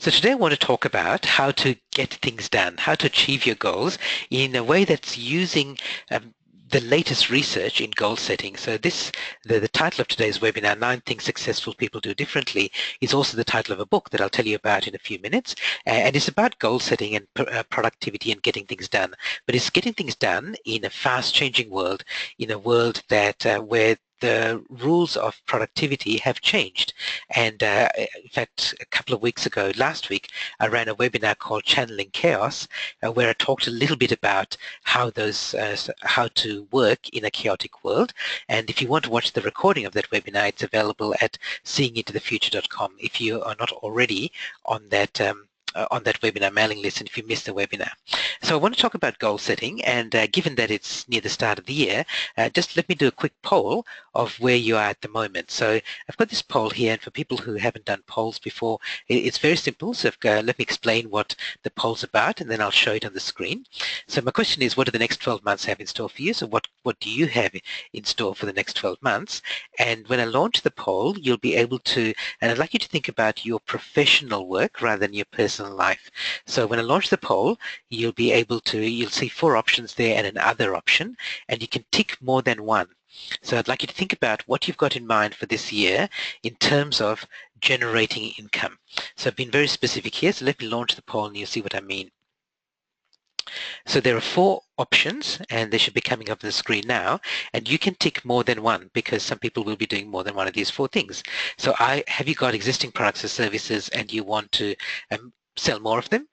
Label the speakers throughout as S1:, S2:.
S1: So today I want to talk about how to get things done, how to achieve your goals in a way that's using the latest research in goal setting. So the title of today's webinar, 9 Things Successful People Do Differently, is also the title of a book that I'll tell you about in a few minutes. And it's about goal setting and productivity and getting things done. But it's getting things done in a fast-changing world, in a world that where the rules of productivity have changed. And in fact, a couple of weeks ago, last week, I ran a webinar called Channeling Chaos, where I talked a little bit about how to work in a chaotic world. And if you want to watch the recording of that webinar, it's available at seeingintothefuture.com if you are not already on that webinar mailing list and if you missed the webinar. So I want to talk about goal setting, and given that it's near the start of the year, just let me do a quick poll of where you are at the moment. So I've got this poll here, and for people who haven't done polls before, it's very simple. So let me explain what the poll's about, and then I'll show it on the screen. So my question is, what do the next 12 months have in store for you? So what do you have in store for the next 12 months? And when I launch the poll, you'll be able to, and I'd like you to think about your professional work rather than your personal life. So when I launch the poll, you'll see 4 options there and an other option, and you can tick more than one. So I'd like you to think about what you've got in mind for this year in terms of generating income. So I've been very specific here, so let me launch the poll and you'll see what I mean. So there are 4 options, and they should be coming up on the screen now, and you can tick more than one because some people will be doing more than one of these 4 things. So have you got existing products or services and you want to sell more of them?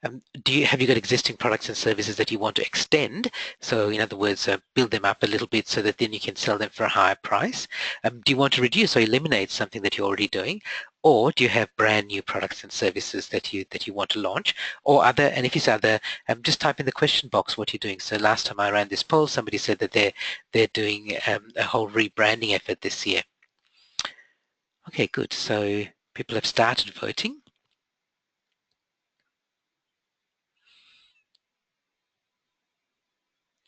S1: Have you got existing products and services that you want to extend? So in other words, build them up a little bit so that then you can sell them for a higher price. Do you want to reduce or eliminate something that you're already doing? Or do you have brand new products and services that you want to launch? Or other, and if it's other, just type in the question box what you're doing. So last time I ran this poll, somebody said that they're doing a whole rebranding effort this year. Okay, good. So people have started voting.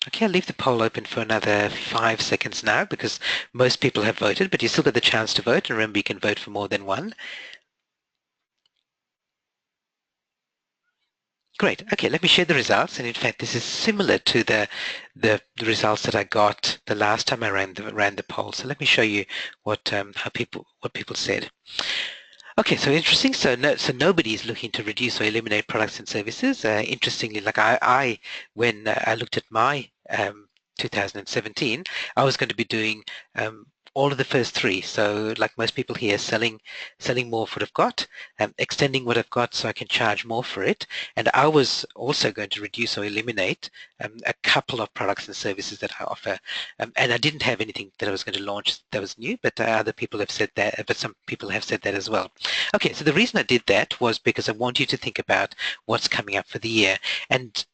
S1: Okay, I'll leave the poll open for another 5 seconds now because most people have voted, but you still got the chance to vote. And remember, you can vote for more than one. Great. Okay, let me share the results. And in fact, this is similar to the results that I got the last time I ran the poll. So let me show you what people said. Okay, so interesting. So nobody is looking to reduce or eliminate products and services. Interestingly, like when I looked at my 2017, I was going to be doing all of the first 3. So like most people here, selling more of what I've got, extending what I've got so I can charge more for it. And I was also going to reduce or eliminate a couple of products and services that I offer. And I didn't have anything that I was going to launch that was new, but other people have said that, but some people have said that as well. Okay, so the reason I did that was because I want you to think about what's coming up for the year. And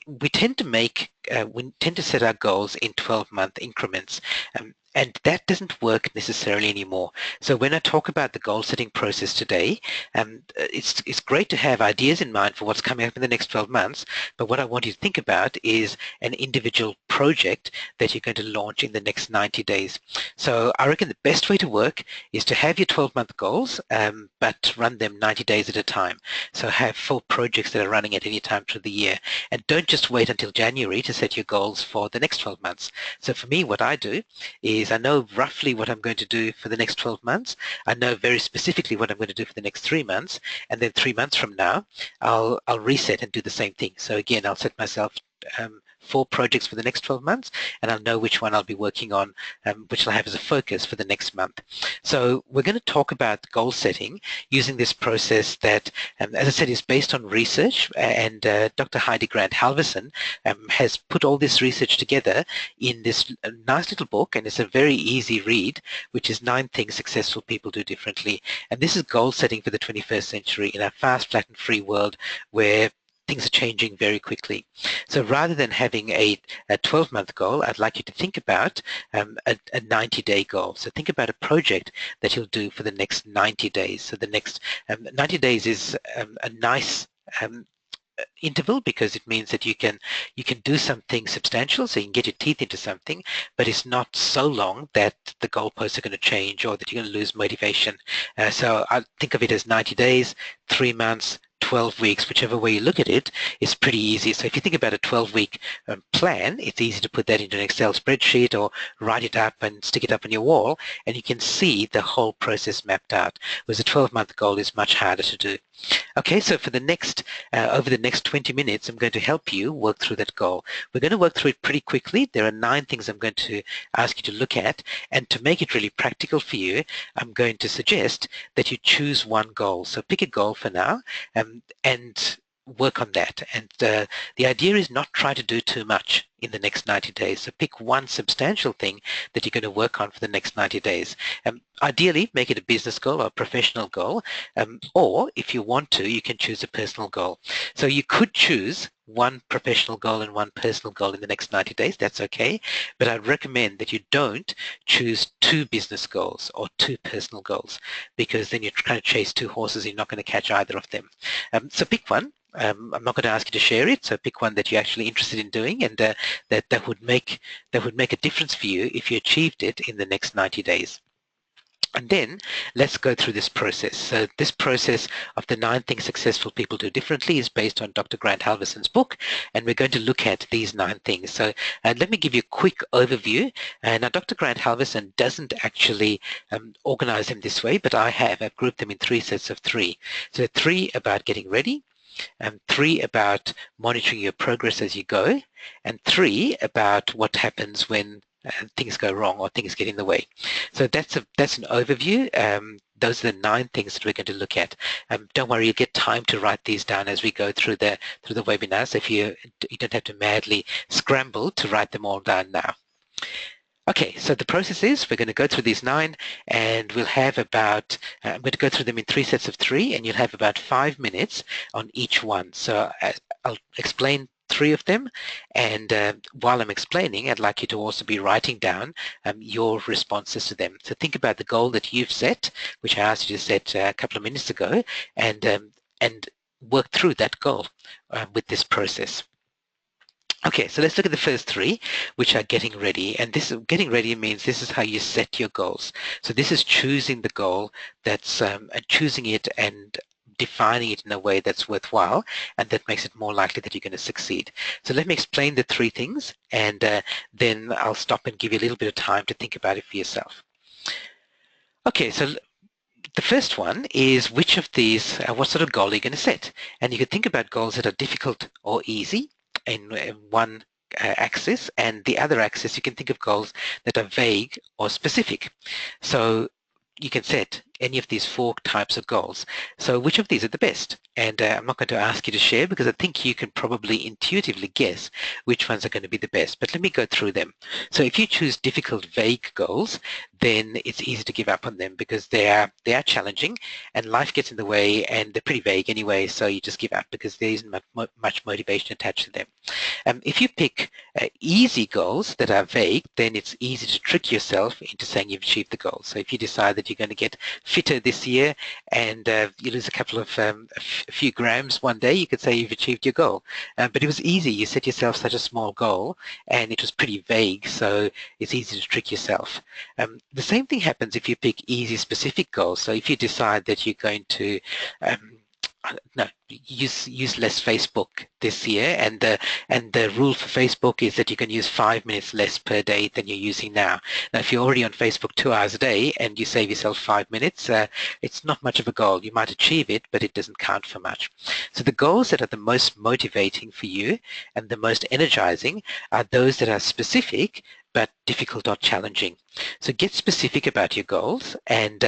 S1: we tend to set our goals in 12-month increments. And that doesn't work necessarily anymore. So when I talk about the goal setting process today, it's great to have ideas in mind for what's coming up in the next 12 months, but what I want you to think about is an individual project that you're going to launch in the next 90 days. So I reckon the best way to work is to have your 12-month goals, but run them 90 days at a time. So have 4 projects that are running at any time through the year. And don't just wait until January to set your goals for the next 12 months. So for me, what I do is I know roughly what I'm going to do for the next 12 months. I know very specifically what I'm going to do for the next 3 months. And then 3 months from now, I'll reset and do the same thing. So again, I'll set myself 4 projects for the next 12 months, and I'll know which one I'll be working on, which I'll have as a focus for the next month. So we're going to talk about goal setting using this process that, as I said, is based on research, and Dr. Heidi Grant Halverson has put all this research together in this nice little book, and it's a very easy read, which is 9 Things Successful People Do Differently. And this is goal setting for the 21st century in a fast, flat, and free world where things are changing very quickly. So rather than having a 12-month goal, I'd like you to think about a 90-day goal. So think about a project that you'll do for the next 90 days. So the next 90 days is a nice interval, because it means that you can do something substantial, so you can get your teeth into something, but it's not so long that the goalposts are going to change or that you're going to lose motivation. So I think of it as 90 days, 3 months, 12 weeks, whichever way you look at it, is pretty easy. So if you think about a 12-week plan, it's easy to put that into an Excel spreadsheet or write it up and stick it up on your wall, and you can see the whole process mapped out, whereas a 12-month goal is much harder to do. Okay, so for the next, over the next 20 minutes, I'm going to help you work through that goal. We're going to work through it pretty quickly. There are 9 things I'm going to ask you to look at, and to make it really practical for you, I'm going to suggest that you choose one goal. So pick a goal for now, and work on that. And the idea is not try to do too much in the next 90 days. So pick one substantial thing that you're going to work on for the next 90 days. Ideally, make it a business goal or a professional goal, or if you want to, you can choose a personal goal. So you could choose one professional goal and one personal goal in the next 90 days. That's okay, but I'd recommend that you don't choose 2 business goals or 2 personal goals, because then you're trying to chase 2 horses and you're not going to catch either of them. So pick one. I'm not going to ask you to share it, so pick one that you're actually interested in doing, and that would make a difference for you if you achieved it in the next 90 days. And then let's go through this process. So this process of the 9 things successful people do differently is based on Dr. Grant Halverson's book, and we're going to look at these 9 things. So let me give you a quick overview. Now, Dr. Grant Halverson doesn't actually organize them this way, but I have. I've grouped them in 3 sets of 3. So 3 about getting ready, 3 about monitoring your progress as you go, and 3 about what happens when things go wrong or things get in the way. So that's an overview. Those are the 9 things that we're going to look at. Don't worry, you'll get time to write these down as we go through the webinar. So if you don't have to madly scramble to write them all down now. Okay, so the process is we're going to go through these 9, and we'll have about, I'm going to go through them in 3 sets of 3, and you'll have about 5 minutes on each one. So I'll explain 3 of them, and while I'm explaining, I'd like you to also be writing down your responses to them. So think about the goal that you've set, which I asked you to set a couple of minutes ago, and work through that goal with this process. Okay, so let's look at the first 3, which are getting ready. And this getting ready means this is how you set your goals. So this is choosing the goal, that's choosing it and defining it in a way that's worthwhile, and that makes it more likely that you're going to succeed. So let me explain the 3 things, and then I'll stop and give you a little bit of time to think about it for yourself. Okay, so the first one is which of these, what sort of goal are you going to set? And you can think about goals that are difficult or easy in one axis, and the other axis you can think of goals that are vague or specific. So you can set any of these 4 types of goals. So which of these are the best? And I'm not going to ask you to share, because I think you can probably intuitively guess which ones are going to be the best. But let me go through them. So if you choose difficult, vague goals, then it's easy to give up on them, because they are challenging and life gets in the way, and they're pretty vague anyway, so you just give up because there isn't much motivation attached to them. If you pick easy goals that are vague, then it's easy to trick yourself into saying you've achieved the goal. So if you decide that you're going to get fitter this year, and you lose a few grams one day, you could say you've achieved your goal. But it was easy. You set yourself such a small goal, and it was pretty vague, so it's easy to trick yourself. The same thing happens if you pick easy, specific goals. So if you decide that you're going to use less Facebook this year, and the rule for Facebook is that you can use 5 minutes less per day than you're using now. Now, if you're already on Facebook 2 hours a day and you save yourself 5 minutes, it's not much of a goal. You might achieve it, but it doesn't count for much. So the goals that are the most motivating for you and the most energizing are those that are specific but difficult or challenging. So get specific about your goals, and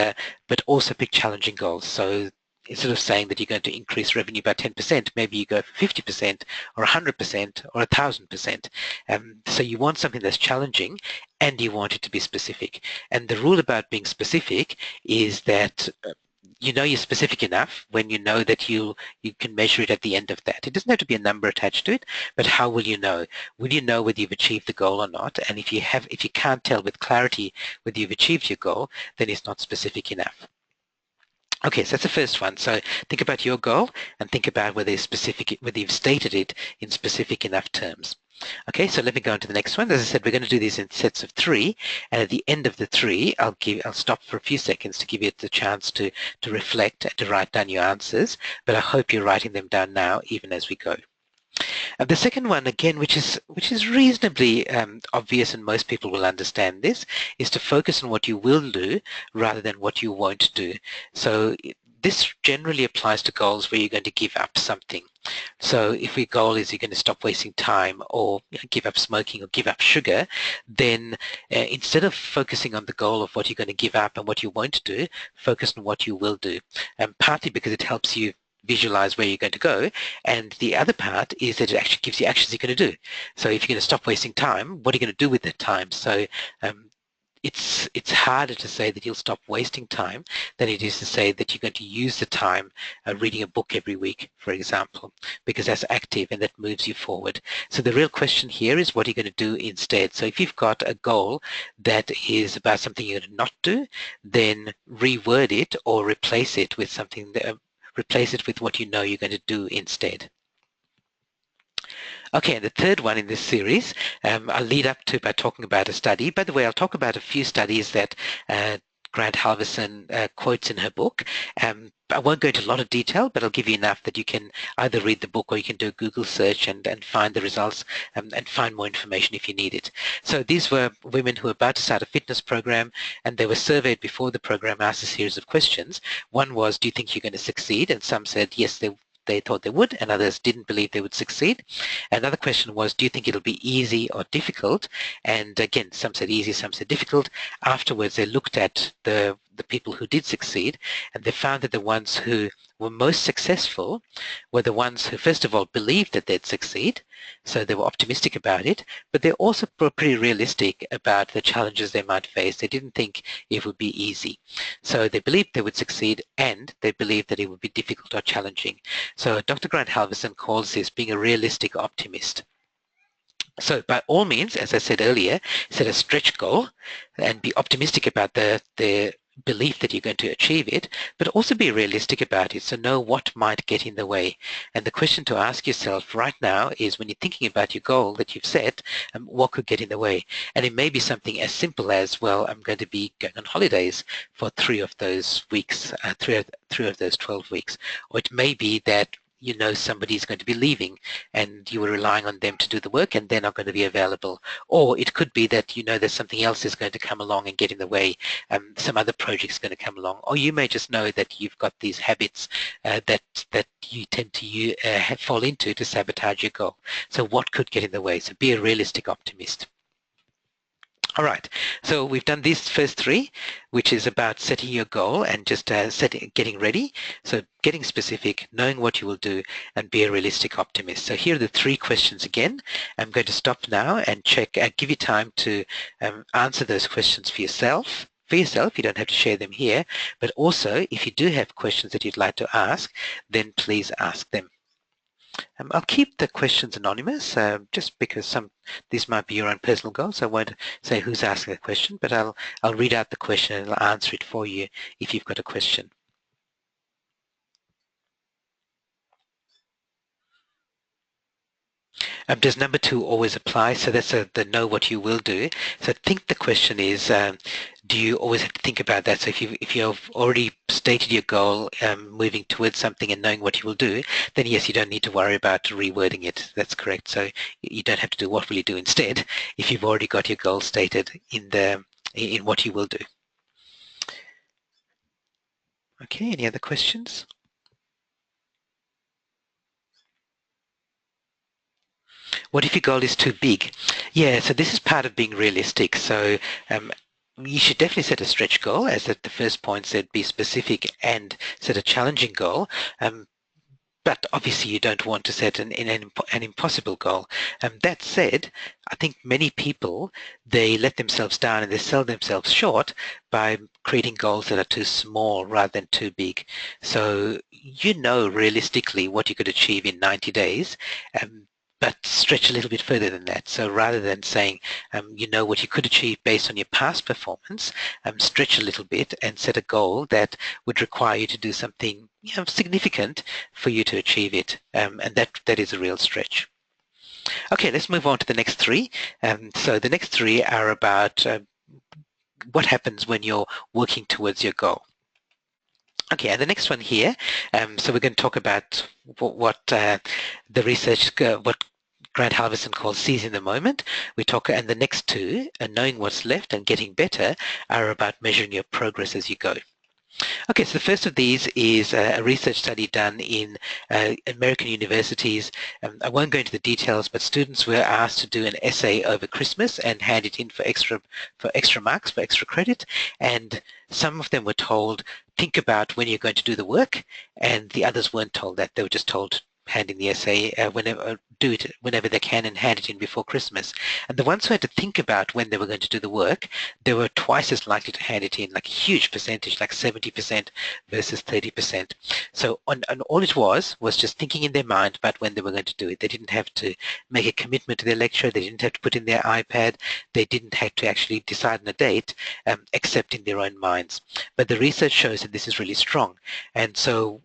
S1: but also pick challenging goals. So instead of saying that you're going to increase revenue by 10%, maybe you go for 50% or 100% or 1,000%. So you want something that's challenging, and you want it to be specific. And the rule about being specific is that you know you're specific enough when you know that you can measure it at the end of that. It doesn't have to be a number attached to it, but how will you know? Will you know whether you've achieved the goal or not? And if you can't tell with clarity whether you've achieved your goal, then it's not specific enough. Okay, so that's the first one. So think about your goal and think about whether whether you've stated it in specific enough terms. Okay, so let me go on to the next one. As I said, we're going to do these in sets of 3, and at the end of the 3, I'll stop for a few seconds to give you the chance to reflect and to write down your answers. But I hope you're writing them down now, even as we go. The second one, again, which is reasonably obvious, and most people will understand this, is to focus on what you will do rather than what you won't do. So this generally applies to goals where you're going to give up something. So if your goal is you're going to stop wasting time, or give up smoking, or give up sugar, then instead of focusing on the goal of what you're going to give up and what you won't do, focus on what you will do. Partly because it helps you visualize where you're going to go, and the other part is that it actually gives you actions you're going to do. So if you're going to stop wasting time, what are you going to do with that time? So it's harder to say that you'll stop wasting time than it is to say that you're going to use the time reading a book every week, for example, because that's active and that moves you forward. So the real question here is, what are you going to do instead? So if you've got a goal that is about something you're going to not do, then reword it or replace it with something that, replace it with what you know you're going to do instead. Okay, and the third one in this series, I'll lead up to by talking about a study. By the way, I'll talk about a few studies that Grant Halverson quotes in her book. I won't go into a lot of detail, but I'll give you enough that you can either read the book or you can do a Google search and find the results and find more information if you need it. So these were women who were about to start a fitness program, and they were surveyed before the program, asked a series of questions. One was, do you think you're going to succeed? And some said, yes, they thought they would, and others didn't believe they would succeed. Another question was, do you think it'll be easy or difficult? And again, some said easy, some said difficult. Afterwards, they looked at the people who did succeed, and they found that the ones who were most successful were the ones who, first of all, believed that they'd succeed, so they were optimistic about it, but they also were pretty realistic about the challenges they might face. They didn't think it would be easy. So they believed they would succeed, and they believed that it would be difficult or challenging. So Dr. Grant Halverson calls this being a realistic optimist. So by all means, as I said earlier, set a stretch goal and be optimistic about the belief that you're going to achieve it, but also be realistic about it. So know what might get in the way. And the question to ask yourself right now is, when you're thinking about your goal that you've set, what could get in the way? And it may be something as simple as, well, I'm going to be going on holidays for 3 of those weeks, three of those 12 weeks. Or it may be that you know somebody's going to be leaving and you were relying on them to do the work and they're not going to be available. Or it could be that you know there's something else is going to come along and get in the way, some other project's going to come along. Or you may just know that you've got these habits that you tend to fall into to sabotage your goal. So what could get in the way? So be a realistic optimist. All right, so we've done these first 3, which is about setting your goal and just getting ready. So getting specific, knowing what you will do, and be a realistic optimist. So here are the 3 questions again. I'm going to stop now and check, give you time to answer those questions for yourself. You don't have to share them here, but also if you do have questions that you'd like to ask, then please ask them. I'll keep the questions anonymous, just because these might be your own personal goals. I won't say who's asking the question, but I'll read out the question and I'll answer it for you if you've got a question. Does number 2 always apply? So that's the know what you will do. So I think the question is, do you always have to think about that? So if you've already stated your goal, moving towards something and knowing what you will do, then yes, you don't need to worry about rewording it. That's correct. So you don't have to do what will you do instead if you've already got your goal stated in what you will do. Okay, any other questions? What if your goal is too big? Yeah, so this is part of being realistic. So you should definitely set a stretch goal, as the first point said, be specific and set a challenging goal. But obviously you don't want to set an impossible goal. That said, I think many people, they let themselves down and they sell themselves short by creating goals that are too small rather than too big. So you know realistically what you could achieve in 90 days. but stretch a little bit further than that. So rather than saying, you know what you could achieve based on your past performance, stretch a little bit and set a goal that would require you to do something significant for you to achieve it. And that is a real stretch. Okay, let's move on to the next three. So the next three are about what happens when you're working towards your goal. Okay, and the next one here, so we're going to talk about what the research, what Grant Halverson calls seizing the moment. And the next two, knowing what's left and getting better, are about measuring your progress as you go. Okay, so the first of these is a research study done in American universities. I won't go into the details, but students were asked to do an essay over Christmas and hand it in for extra marks, for extra credit. And some of them were told, think about when you're going to do the work, and the others weren't told that. They were just told, hand in the essay do it whenever they can and hand it in before Christmas. And the ones who had to think about when they were going to do the work, they were twice as likely to hand it in, like a huge percentage, like 70% versus 30%. So and all it was just thinking in their mind about when they were going to do it. They didn't have to make a commitment to their lecture. They didn't have to put in their iPad. They didn't have to actually decide on a date, except in their own minds. But the research shows that this is really strong. And so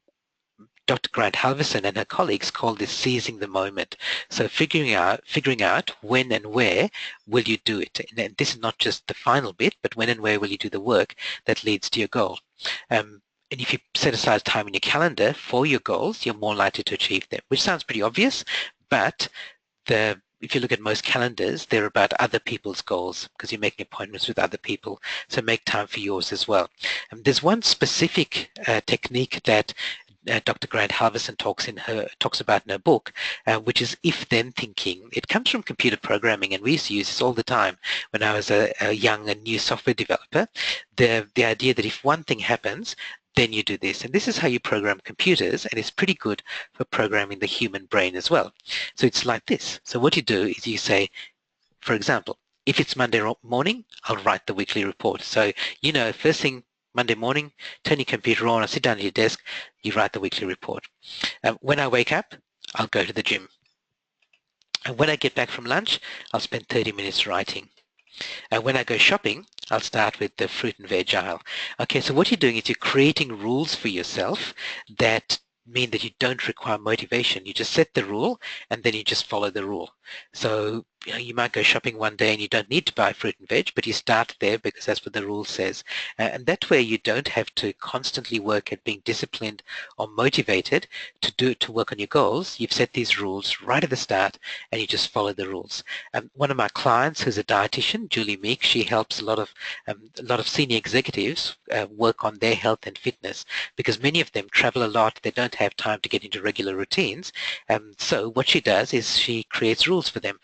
S1: Dr. Grant Halverson and her colleagues call this seizing the moment. So figuring out when and where will you do it. And this is not just the final bit, but when and where will you do the work that leads to your goal. And if you set aside time in your calendar for your goals, you're more likely to achieve them, which sounds pretty obvious, but if you look at most calendars, they're about other people's goals because you're making appointments with other people. So make time for yours as well. There's one specific technique that Dr. Grant Halverson talks about in her book, which is if-then thinking. It comes from computer programming, and we used to use this all the time when I was a young and new software developer. The idea that if one thing happens, then you do this. And this is how you program computers, and it's pretty good for programming the human brain as well. So it's like this. So what you do is you say, for example, if it's Monday morning, I'll write the weekly report. So, first thing Monday morning, turn your computer on, I'll sit down at your desk, you write the weekly report. When I wake up, I'll go to the gym. And when I get back from lunch, I'll spend 30 minutes writing. And when I go shopping, I'll start with the fruit and veg aisle. Okay, so what you're doing is you're creating rules for yourself that mean that you don't require motivation. You just set the rule and then you just follow the rule. So you might go shopping one day and you don't need to buy fruit and veg, but you start there because that's what the rule says. And that way you don't have to constantly work at being disciplined or motivated to work on your goals. You've set these rules right at the start and you just follow the rules. One of my clients who's a dietitian, Julie Meek, she helps a lot of senior executives work on their health and fitness because many of them travel a lot. They don't have time to get into regular routines. So what she does is she creates rules for them.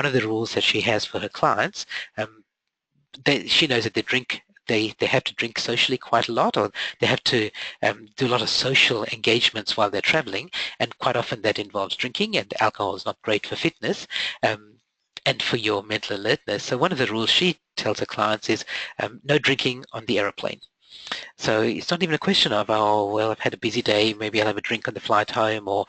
S1: One of the rules that she has for her clients, she knows that they have to drink socially quite a lot, or they have to do a lot of social engagements while they're traveling, and quite often that involves drinking, and alcohol is not great for fitness and for your mental alertness. So one of the rules she tells her clients is no drinking on the aeroplane. So it's not even a question of, oh, well, I've had a busy day, maybe I'll have a drink on the flight home, or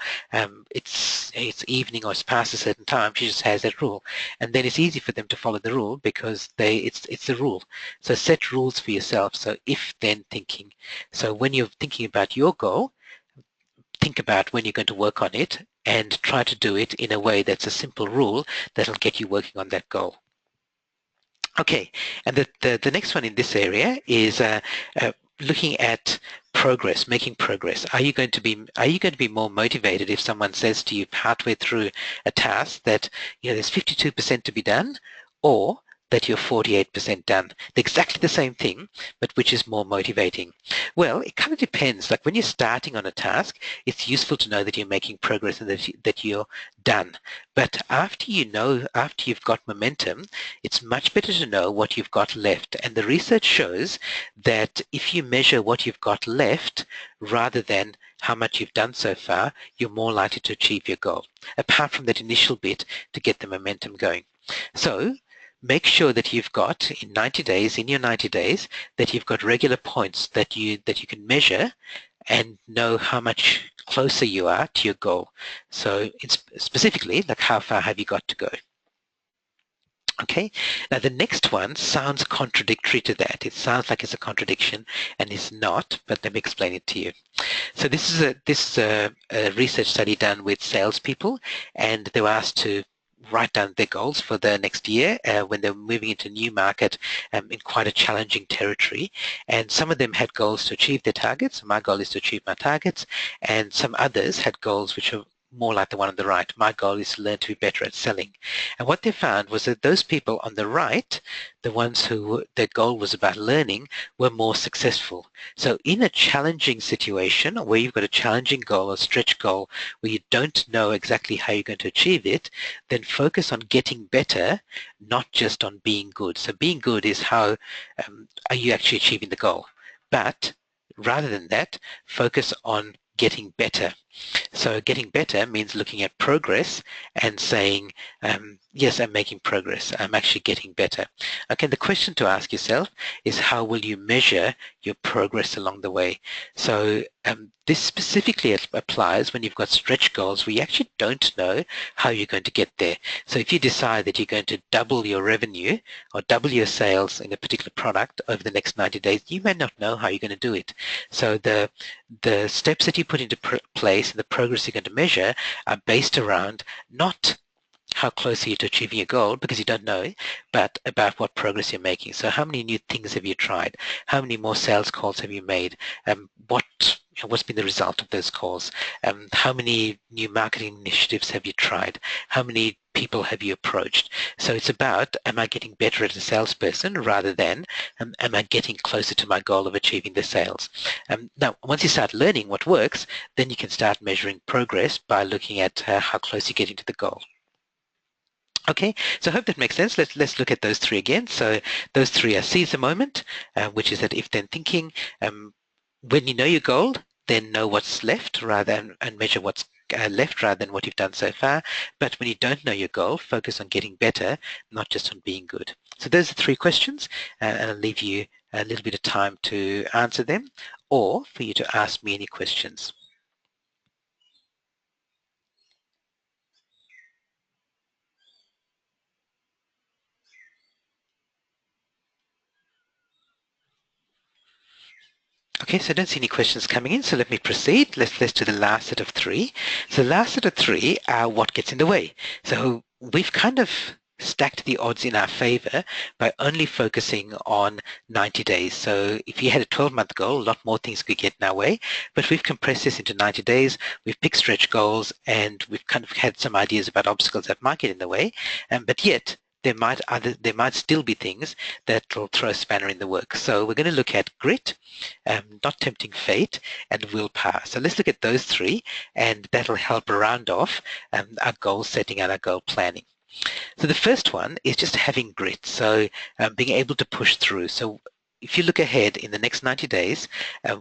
S1: it's evening or it's past a certain time. She just has that rule. And then it's easy for them to follow the rule because it's the rule. So set rules for yourself. So if-then thinking. So when you're thinking about your goal, think about when you're going to work on it and try to do it in a way that's a simple rule that'll get you working on that goal. Okay, and the next one in this area is looking at progress, making progress. Are you going to be more motivated if someone says to you partway through a task that there's 52% to be done, or that you're 48% done? They're exactly the same thing, but which is more motivating? Well, it kind of depends. Like when you're starting on a task, it's useful to know that you're making progress and that you're done. But after you've got momentum, it's much better to know what you've got left. And the research shows that if you measure what you've got left rather than how much you've done so far, you're more likely to achieve your goal, apart from that initial bit to get the momentum going. So make sure that you've got in your 90 days, that you've got regular points that you can measure and know how much closer you are to your goal. So it's specifically, like how far have you got to go? Okay, now the next one sounds contradictory to that. It sounds like it's a contradiction and it's not, but let me explain it to you. So this is a research study done with salespeople, and they were asked to write down their goals for the next year when they're moving into a new market in quite a challenging territory. And some of them had goals to achieve their targets. My goal is to achieve my targets. And some others had goals which are more like the one on the right. My goal is to learn to be better at selling. And what they found was that those people on the right, the ones who their goal was about learning, were more successful. So in a challenging situation where you've got a challenging goal, a stretch goal, where you don't know exactly how you're going to achieve it, then focus on getting better, not just on being good. So being good is how are you actually achieving the goal. But rather than that, focus on getting better. So getting better means looking at progress and saying, yes, I'm making progress. I'm actually getting better. Okay, the question to ask yourself is how will you measure your progress along the way? So this specifically applies when you've got stretch goals where you actually don't know how you're going to get there. So if you decide that you're going to double your revenue or double your sales in a particular product over the next 90 days, you may not know how you're going to do it. So the steps that you put into place and the progress you're going to measure are based around not how close are you to achieving your goal, because you don't know, but about what progress you're making. So how many new things have you tried? How many more sales calls have you made? What's been the result of those calls? How many new marketing initiatives have you tried? How many people have you approached? So it's about, am I getting better as a salesperson rather than am I getting closer to my goal of achieving the sales? Now, once you start learning what works, then you can start measuring progress by looking at how close you're getting to the goal. Okay, so I hope that makes sense. Let's look at those three again. So those three are seize the moment, which is that if then thinking, when you know your goal, then know what's left rather and measure what's left rather than what you've done so far. But when you don't know your goal, focus on getting better, not just on being good. So those are three questions, and I'll leave you a little bit of time to answer them or for you to ask me any questions. Okay, so I don't see any questions coming in, so let me proceed. Let's do the last set of three. So the last set of three are what gets in the way. So we've kind of stacked the odds in our favor by only focusing on 90 days. So if you had a 12-month goal, a lot more things could get in our way, but we've compressed this into 90 days. We've picked stretch goals, and we've kind of had some ideas about obstacles that might get in the way, but yet there might still be things that will throw a spanner in the works. So we're going to look at grit, not tempting fate, and willpower. So let's look at those three, and that'll help round off our goal setting and our goal planning. So the first one is just having grit, so being able to push through. So if you look ahead in the next 90 days,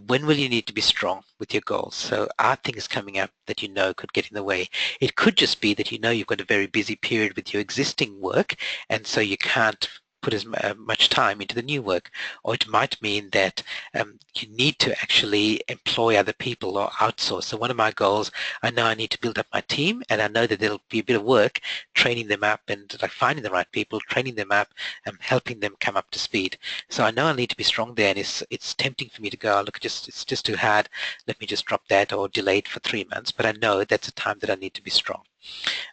S1: when will you need to be strong with your goals? So are things coming up that you know could get in the way? It could just be that you know you've got a very busy period with your existing work, and so you can't put as much time into the new work. Or it might mean that you need to actually employ other people or outsource. So one of my goals, I know I need to build up my team, and I know that there'll be a bit of work training them up and like finding the right people, training them up, and helping them come up to speed. So I know I need to be strong there, and it's tempting for me to go, oh, look, it's just too hard. Let me just drop that or delay it for 3 months. But I know that's a time that I need to be strong.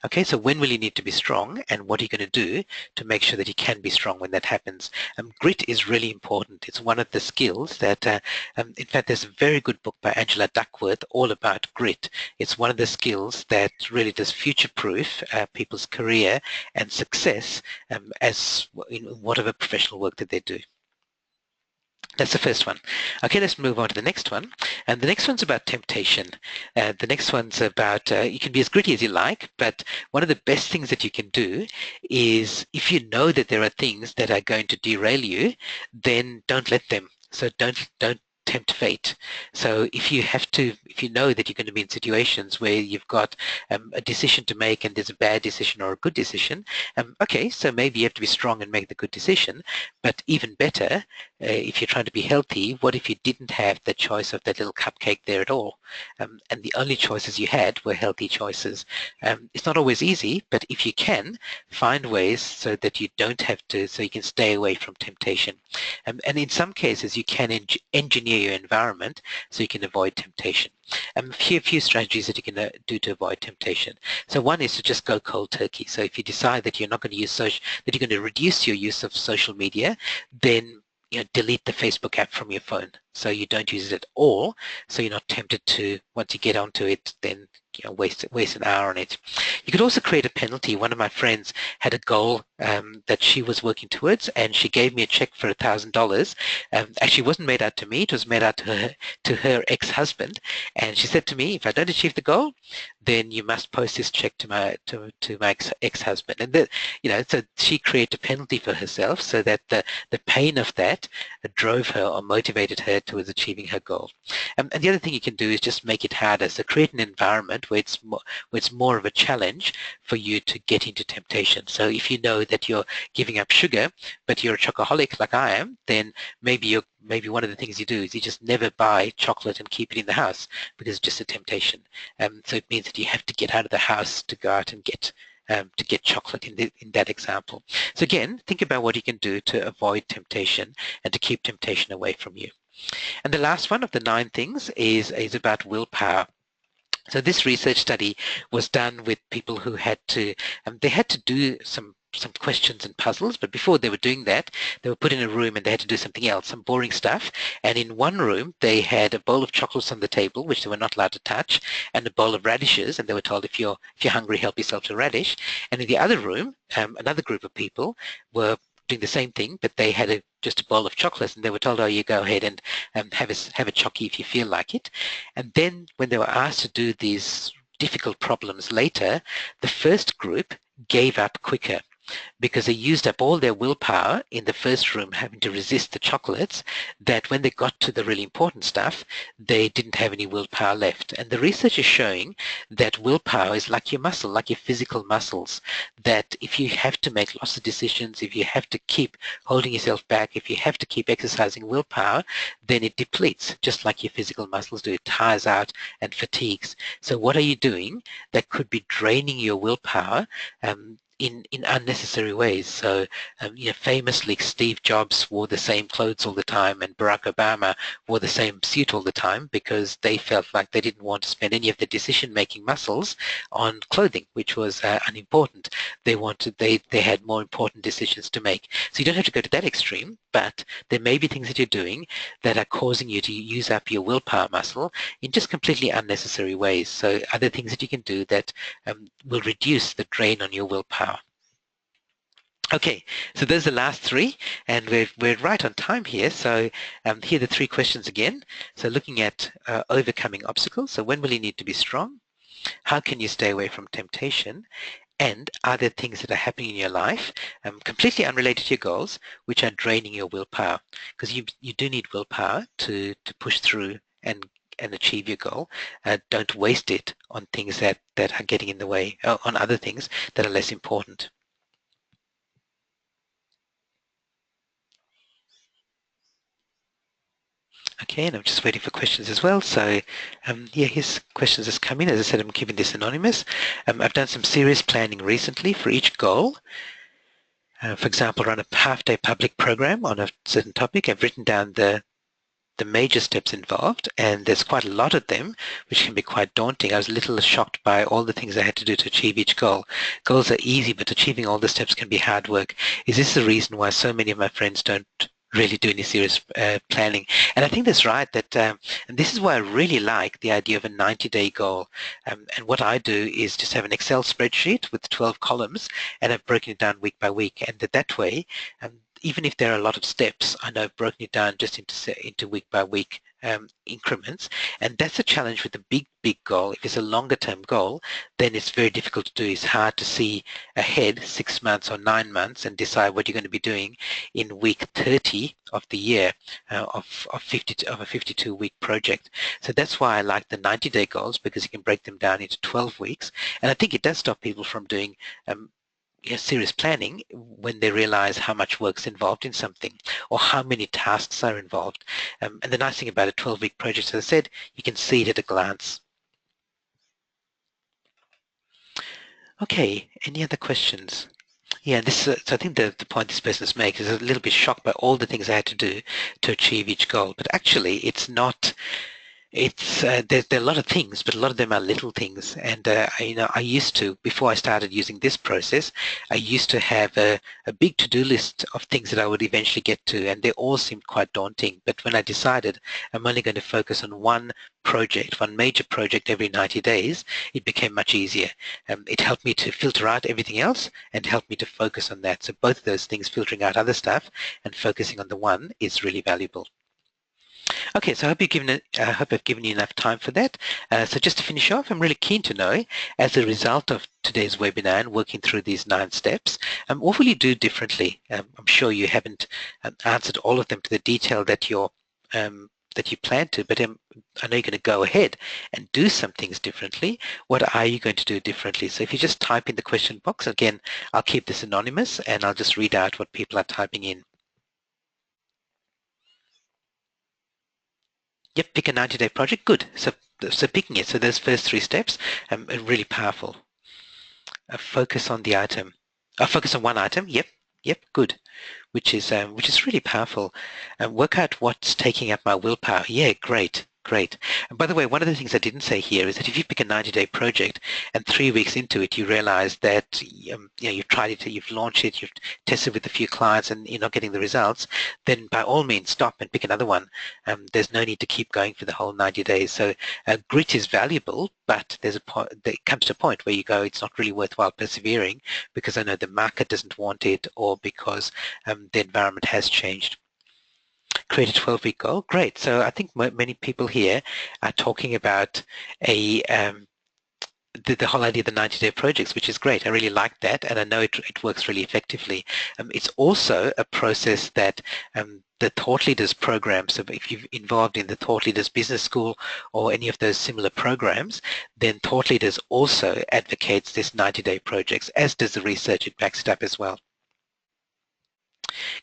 S1: Okay, so when will you need to be strong, and what are you going to do to make sure that you can be strong when that happens? Grit is really important. It's one of the skills that, in fact, there's a very good book by Angela Duckworth all about grit. It's one of the skills that really does future-proof people's career and success as in whatever professional work that they do. That's the first one. Okay, let's move on to the next one. And the next one's about temptation. The next one's about, you can be as gritty as you like, but one of the best things that you can do is if you know that there are things that are going to derail you, then don't let them. So don't tempt fate. So if you know that you're going to be in situations where you've got a decision to make and there's a bad decision or a good decision, okay, so maybe you have to be strong and make the good decision. But even better, if you're trying to be healthy, what if you didn't have the choice of that little cupcake there at all? And the only choices you had were healthy choices. It's not always easy, but if you can, find ways so that you don't have to, so you can stay away from temptation. And in some cases, you can engineer your environment so you can avoid temptation. A few strategies that you can do to avoid temptation. So one is to just go cold turkey. So if you decide that you're not going to use that you're going to reduce your use of social media, then delete the Facebook app from your phone so you don't use it at all, so you're not tempted to, once you get onto it, then waste an hour on it. You could also create a penalty. One of my friends had a goal that she was working towards, and she gave me a check for $1,000. Actually, it wasn't made out to me; it was made out to her ex-husband. And she said to me, "If I don't achieve the goal, then you must post this check to my ex-husband." And so she created a penalty for herself, so that the pain of that drove her or motivated her towards achieving her goal. And the other thing you can do is just make it harder. So create an environment where it's more of a challenge for you to get into temptation. So if you know that you're giving up sugar, but you're a chocoholic like I am, then maybe one of the things you do is you just never buy chocolate and keep it in the house because it's just a temptation. So it means that you have to get out of the house to go out and get chocolate in that example. So again, think about what you can do to avoid temptation and to keep temptation away from you. And the last one of the 9 things is about willpower. So this research study was done with people who had to do some questions and puzzles, but before they were doing that, they were put in a room and they had to do something else, some boring stuff. And in one room, they had a bowl of chocolates on the table, which they were not allowed to touch, and a bowl of radishes, and they were told, if you're hungry, help yourself to radish. And in the other room, another group of people were doing the same thing, but they had just a bowl of chocolates, and they were told, "Oh, you go ahead and have a chocky if you feel like it." And then when they were asked to do these difficult problems later, the first group gave up quicker, because they used up all their willpower in the first room having to resist the chocolates, that when they got to the really important stuff, they didn't have any willpower left. And the research is showing that willpower is like your muscle, like your physical muscles, that if you have to make lots of decisions, if you have to keep holding yourself back, if you have to keep exercising willpower, then it depletes, just like your physical muscles do. It tires out and fatigues. So what are you doing that could be draining your willpower in unnecessary ways? So, famously, Steve Jobs wore the same clothes all the time, and Barack Obama wore the same suit all the time, because they felt like they didn't want to spend any of the decision-making muscles on clothing, which was unimportant. They had more important decisions to make. So you don't have to go to that extreme, but there may be things that you're doing that are causing you to use up your willpower muscle in just completely unnecessary ways. So other things that you can do that will reduce the drain on your willpower. Okay, so those are the last 3, and we're right on time here. So here are the 3 questions again. So looking at overcoming obstacles. So when will you need to be strong? How can you stay away from temptation? And are there things that are happening in your life, completely unrelated to your goals, which are draining your willpower? Because you do need willpower to push through and achieve your goal. Don't waste it on things that are getting in the way, on other things that are less important. Okay, and I'm just waiting for questions as well. So yeah, here's questions that's come in. As I said, I'm keeping this anonymous. I've done some serious planning recently for each goal. For example, run a half-day public program on a certain topic. I've written down the major steps involved, and there's quite a lot of them, which can be quite daunting. I was a little shocked by all the things I had to do to achieve each goal. Goals are easy, but achieving all the steps can be hard work. Is this the reason why so many of my friends don't really do any serious planning? And I think that's right, that and this is why I really like the idea of a 90-day goal. And what I do is just have an Excel spreadsheet with 12 columns, and I've broken it down week by week, and that way even if there are a lot of steps, I know I've broken it down just into week by week increments, and that's a challenge with a big goal. If it's a longer term goal, then it's very difficult to do. It's hard to see ahead 6 months or 9 months and decide what you're going to be doing in week 30 of the year of a 52-week project. So that's why I like the 90-day goals, because you can break them down into 12 weeks, and I think it does stop people from doing serious planning when they realize how much work's involved in something or how many tasks are involved. And the nice thing about a 12-week project, as I said, you can see it at a glance. Okay, any other questions? Yeah, so I think the point this person makes is a little bit shocked by all the things I had to do to achieve each goal. But actually, it's not. There are a lot of things, but a lot of them are little things. And I used to, before I started using this process, I used to have a big to-do list of things that I would eventually get to, and they all seemed quite daunting. But when I decided I'm only going to focus on one major project every 90 days, it became much easier. It helped me to filter out everything else and helped me to focus on that. So both of those things, filtering out other stuff and focusing on the one, is really valuable. Okay, so I hope I've given you enough time for that. So just to finish off, I'm really keen to know, as a result of today's webinar and working through these 9 steps, what will you do differently? I'm sure you haven't answered all of them to the detail that you plan to, but I know you're going to go ahead and do some things differently. What are you going to do differently? So if you just type in the question box, again, I'll keep this anonymous and I'll just read out what people are typing in. Yep, pick a 90-day project. Good. So picking it. So those first 3 steps are really powerful. Focus on the item. Focus on one item. Yep. Good. Which is really powerful. Work out what's taking up my willpower. Yeah, great. And by the way, one of the things I didn't say here is that if you pick a 90-day project and 3 weeks into it, you realize that you've tried it, you've launched it, you've tested with a few clients and you're not getting the results, then by all means stop and pick another one. There's no need to keep going for the whole 90 days. So grit is valuable, but there comes to a point where you go, it's not really worthwhile persevering because I know the market doesn't want it or because the environment has changed. Create a 12-week goal. Great. So I think many people here are talking about the whole idea of the 90-day projects, which is great. I really like that, and I know it works really effectively. It's also a process that the Thought Leaders program, so if you're involved in the Thought Leaders Business School or any of those similar programs, then Thought Leaders also advocates this 90-day projects, as does the research. It backs it up as well.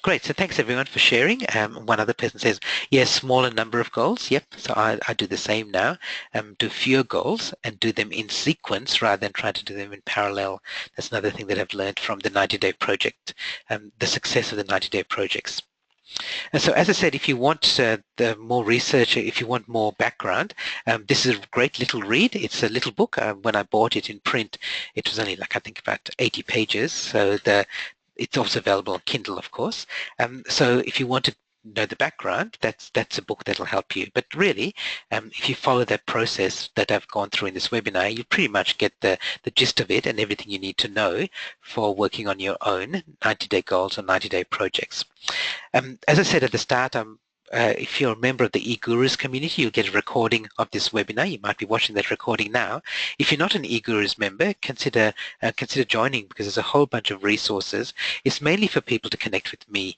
S1: Great. So thanks everyone for sharing. One other person says, yes, smaller number of goals. Yep. So I do the same now. Do fewer goals and do them in sequence rather than trying to do them in parallel. That's another thing that I've learned from the 90-day project, the success of the 90-day projects. And so, as I said, if you want the more research, if you want more background, this is a great little read. It's a little book. When I bought it in print, it was only like, I think, about 80 pages. So it's also available on Kindle, of course. So if you want to know the background, that's a book that'll help you. But really, if you follow that process that I've gone through in this webinar, you pretty much get the gist of it and everything you need to know for working on your own 90-day goals or 90-day projects. As I said at the start, if you're a member of the eGurus community, you'll get a recording of this webinar. You might be watching that recording now. If you're not an eGurus member, consider joining, because there's a whole bunch of resources. It's mainly for people to connect with me.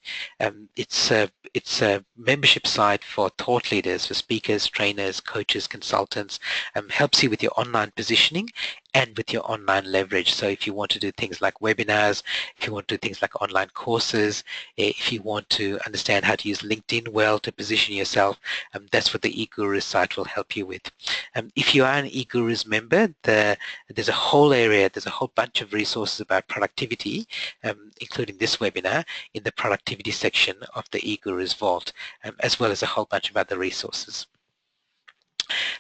S1: It's a membership site for thought leaders, for speakers, trainers, coaches, consultants. Helps you with your online positioning and with your online leverage. So if you want to do things like webinars, if you want to do things like online courses, if you want to understand how to use LinkedIn well to position yourself, that's what the eGurus site will help you with. If you are an eGurus member, there's a whole area, there's a whole bunch of resources about productivity, including this webinar, in the productivity section of the eGurus Vault, as well as a whole bunch of other resources.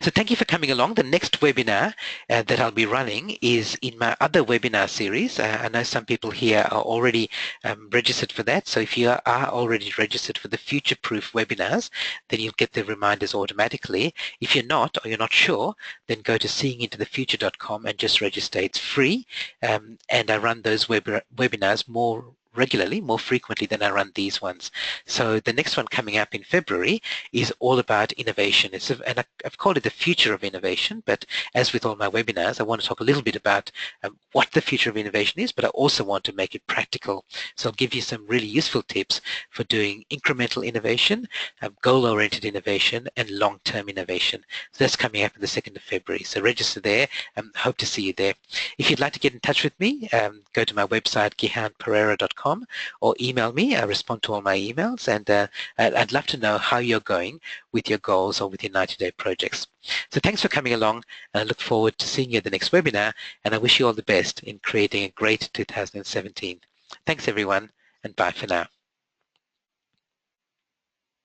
S1: So thank you for coming along. The next webinar that I'll be running is in my other webinar series. I know some people here are already registered for that. So if you are already registered for the future-proof webinars, then you'll get the reminders automatically. If you're not, or you're not sure, then go to seeingintothefuture.com and just register. It's free, and I run those webinars more regularly, more frequently than I run these ones. So the next one coming up in February is all about innovation. And I've called it the future of innovation, but as with all my webinars, I want to talk a little bit about what the future of innovation is, but I also want to make it practical. So I'll give you some really useful tips for doing incremental innovation, goal-oriented innovation, and long-term innovation. So that's coming up on the 2nd of February. So register there. Hope to see you there. If you'd like to get in touch with me, go to my website, gihanperera.com, or email me. I respond to all my emails, and I'd love to know how you're going with your goals or with your 90-day projects. So thanks for coming along, and I look forward to seeing you at the next webinar, and I wish you all the best in creating a great 2017. Thanks everyone, and bye for now.